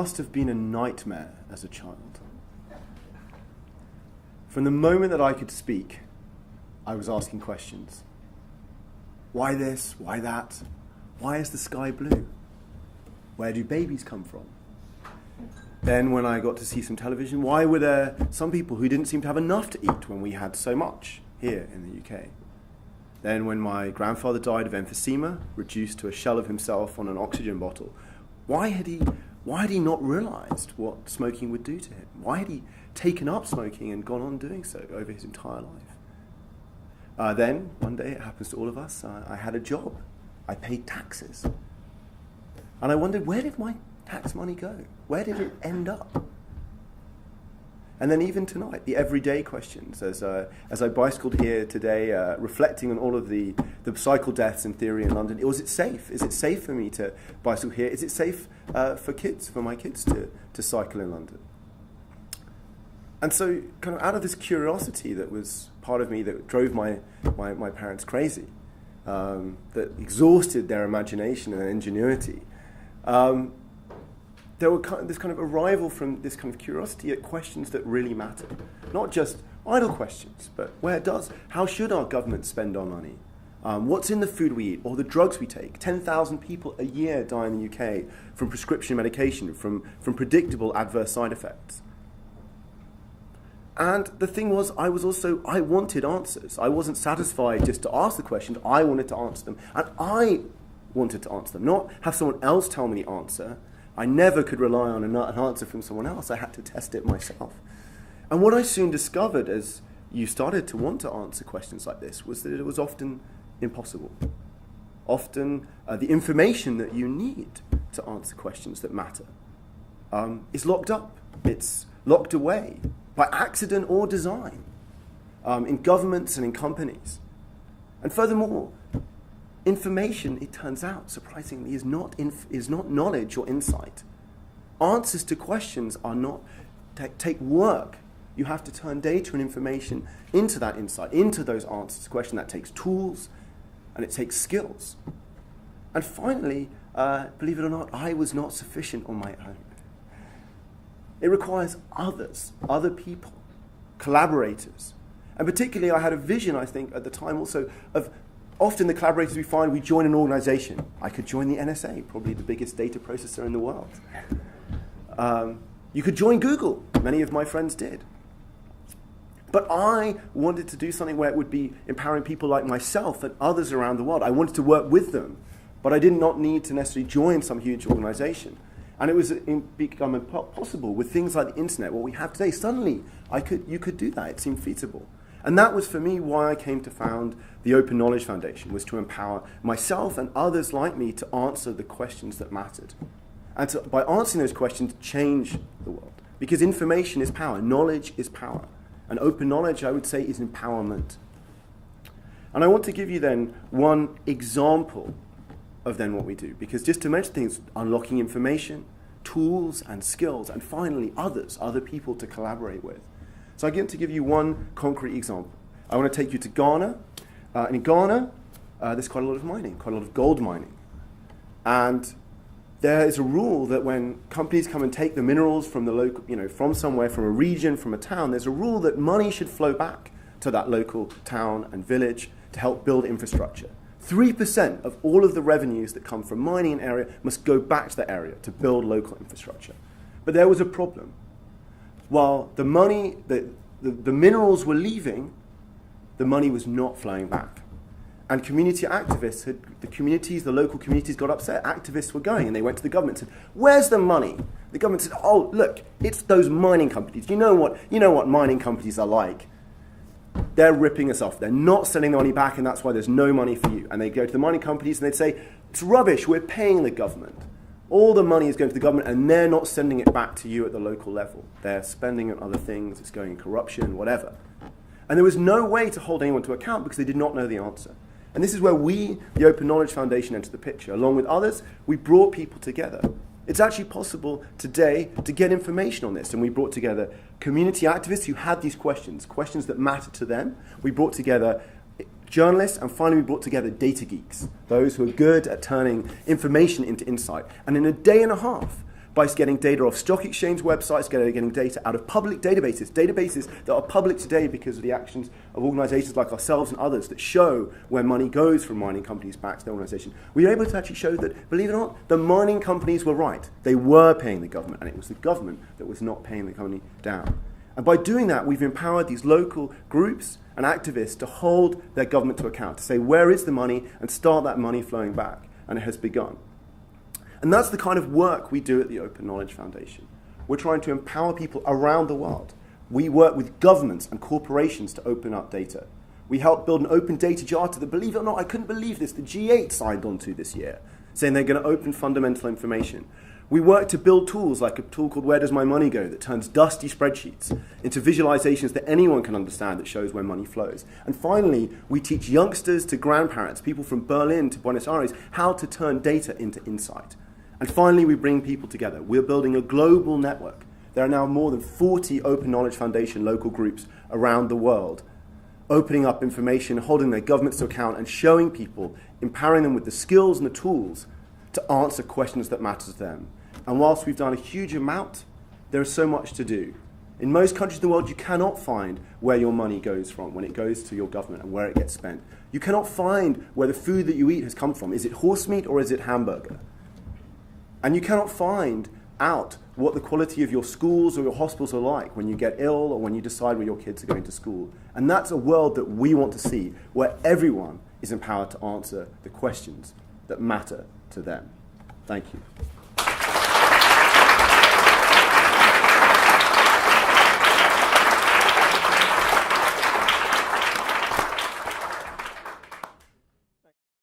must have been a nightmare as a child. From the moment that I could speak, I was asking questions. Why this? Why that? Why is the sky blue? Where do babies come from? Then when I got to see some television, why were there some people who didn't seem to have enough to eat when we had so much here in the UK? Then when my grandfather died of emphysema, reduced to a shell of himself on an oxygen bottle, why had he not realised what smoking would do to him? Why had he taken up smoking and gone on doing so over his entire life? Then, one day, it happens to all of us, I had a job. I paid taxes. And I wondered, where did my tax money go? Where did it end up? And then even tonight, the everyday questions, as I bicycled here today, reflecting on all of the cycle deaths in theory in London, was it safe? Is it safe for me to bicycle here? Is it safe for my kids to cycle in London? And so kind of out of this curiosity that was part of me that drove my parents crazy, that exhausted their imagination and their ingenuity, there were this kind of arrival from this kind of curiosity at questions that really matter. Not just idle questions, but how should our government spend our money? What's in the food we eat or the drugs we take? 10,000 people a year die in the UK from prescription medication, from predictable adverse side effects. And the thing was, I wanted answers. I wasn't satisfied just to ask the questions. I wanted to answer them. And I wanted to answer them, not have someone else tell me the answer. I never could rely on an answer from someone else. I had to test it myself. And what I soon discovered as you started to want to answer questions like this was that it was often impossible. Often the information that you need to answer questions that matter is locked up. It's locked away by accident or design in governments and in companies. And furthermore, information, it turns out, surprisingly, is not knowledge or insight. Answers to questions take work. You have to turn data and information into that insight, into those answers to questions. That takes tools and it takes skills. And finally, believe it or not, I was not sufficient on my own. It requires others, other people, collaborators. And particularly, I had a vision, I think, at the time also of often the collaborators we join an organization. I could join the NSA, probably the biggest data processor in the world. You could join Google. Many of my friends did. But I wanted to do something where it would be empowering people like myself and others around the world. I wanted to work with them, but I did not need to necessarily join some huge organization. And it was becoming possible with things like the internet, what we have today. Suddenly, you could do that. It seemed feasible. And that was, for me, why I came to found the Open Knowledge Foundation, was to empower myself and others like me to answer the questions that mattered. And by answering those questions, change the world. Because information is power. Knowledge is power. And open knowledge, I would say, is empowerment. And I want to give you then one example of then what we do. Because just to mention things, unlocking information, tools and skills, and finally other people to collaborate with. So I'm going to give you one concrete example. I want to take you to Ghana. And in Ghana, there's quite a lot of mining, quite a lot of gold mining. And there is a rule that when companies come and take the minerals from the local, from somewhere, from a region, from a town, there's a rule that money should flow back to that local town and village to help build infrastructure. 3% of all of the revenues that come from mining an area must go back to that area to build local infrastructure. But there was a problem. While the money, the minerals were leaving, the money was not flowing back. And community activists, the local communities got upset. Activists were going and they went to the government and said, "Where's the money?" The government said, "Oh, look, it's those mining companies. You know what mining companies are like. They're ripping us off. They're not sending the money back, and that's why there's no money for you." And they go to the mining companies and they'd say, "It's rubbish, we're paying the government. All the money is going to the government and they're not sending it back to you at the local level. They're spending it on other things, it's going in corruption, whatever." And there was no way to hold anyone to account because they did not know the answer. And this is where we, the Open Knowledge Foundation, entered the picture. Along with others, we brought people together. It's actually possible today to get information on this. And we brought together community activists who had these questions that mattered to them. We brought together journalists, and finally we brought together data geeks, those who are good at turning information into insight. And in a day and a half, by getting data off stock exchange websites, getting data out of public databases that are public today because of the actions of organizations like ourselves and others that show where money goes from mining companies back to the organization. We were able to actually show that, believe it or not, the mining companies were right. They were paying the government, and it was the government that was not paying the company down. And by doing that, we've empowered these local groups and activists to hold their government to account, to say, where is the money, and start that money flowing back. And it has begun. And that's the kind of work we do at the Open Knowledge Foundation. We're trying to empower people around the world. We work with governments and corporations to open up data. We helped build an open data charter that, believe it or not, I couldn't believe this, the G8 signed on to this year, saying they're going to open fundamental information. We work to build tools like a tool called Where Does My Money Go that turns dusty spreadsheets into visualizations that anyone can understand that shows where money flows. And finally, we teach youngsters to grandparents, people from Berlin to Buenos Aires, how to turn data into insight. And finally, we bring people together. We're building a global network. There are now more than 40 Open Knowledge Foundation local groups around the world, opening up information, holding their governments to account, and showing people, empowering them with the skills and the tools to answer questions that matter to them. And whilst we've done a huge amount, there is so much to do. In most countries in the world, you cannot find where your money goes from when it goes to your government and where it gets spent. You cannot find where the food that you eat has come from. Is it horse meat or is it hamburger? And you cannot find out what the quality of your schools or your hospitals are like when you get ill or when you decide where your kids are going to school. And that's a world that we want to see, where everyone is empowered to answer the questions that matter to them. Thank you.